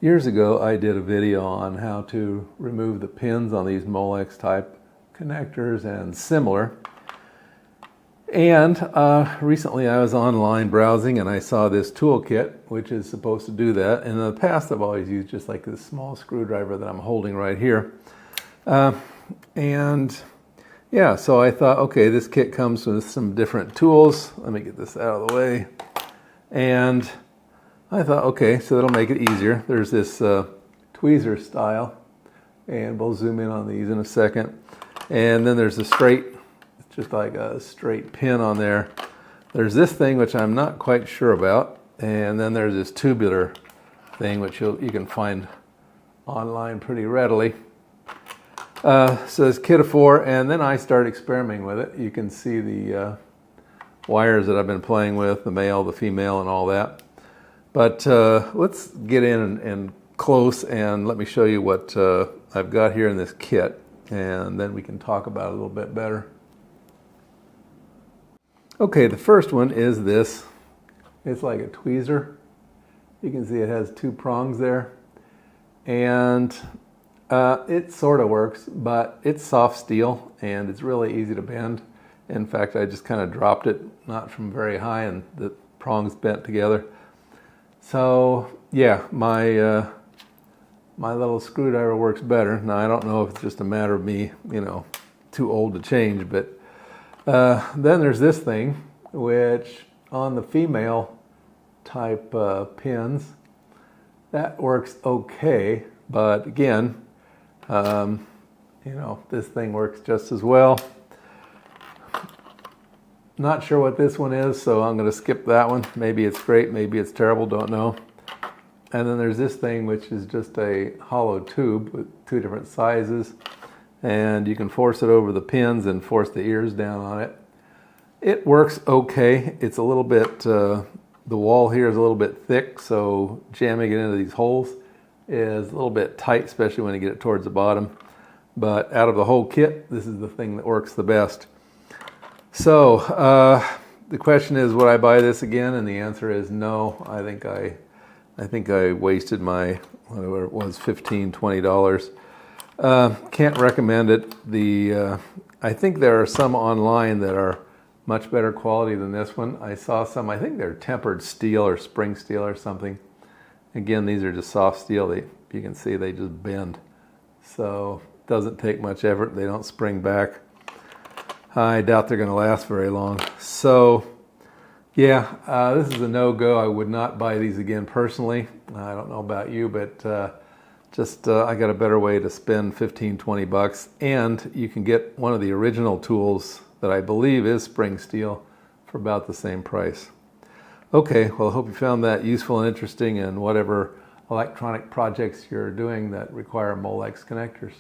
Years ago, I did a video on how to remove the pins on these Molex-type connectors and similar. And recently I was online browsing and I saw this toolkit, which is supposed to do that. And in the past, I've always used just like this small screwdriver that I'm holding right here. And yeah, so I thought, okay, this kit comes with some different tools. Let me get this out of the way. And I thought, okay, so that'll make it easier. There's this tweezer-style, and we'll zoom in on these in a second. And then there's a straight, just like a straight pin on there. There's this thing, which I'm not quite sure about. And then there's this tubular thing, which you can find online pretty readily. So it's kit of 4, and then I start experimenting with it. You can see the wires that I've been playing with, the male, the female, and all that. But let's get in and close and let me show you what I've got here in this kit, and then we can talk about it a little bit better. Okay, the first one is this. It's like a tweezer. You can see it has 2 prongs there. And it sort of works, but it's soft steel and it's really easy to bend. In fact, I just kind of dropped it, not from very high, and the prongs bent together. So yeah, my little screwdriver works better. Now I don't know if it's just a matter of me, too old to change, but then there's this thing, which on the female type pins, that works okay, but again, this thing works just as well. Not sure what this one is, so I'm going to skip that one. Maybe it's great, maybe it's terrible, don't know. And then there's this thing, which is just a hollow tube with 2 different sizes. And you can force it over the pins and force the ears down on it. It works okay. It's a little bit, the wall here is a little bit thick, so jamming it into these holes is a little bit tight, especially when you get it towards the bottom. But out of the whole kit, this is the thing that works the best. So the question is, would I buy this again? And the answer is no. I think I wasted my, whatever it was, $15–20. Can't recommend it. I think there are some online that are much better quality than this one. I saw some, I think they're tempered steel or spring steel or something. Again, these are just soft steel. You can see they just bend. So it doesn't take much effort. They don't spring back. I doubt they're going to last very long. So yeah, this is a no-go. I would not buy these again personally. I don't know about you, but I got a better way to spend $15–20 bucks, and you can get one of the original tools that I believe is spring steel for about the same price. Okay, well, I hope you found that useful and interesting in whatever electronic projects you're doing that require Molex connectors.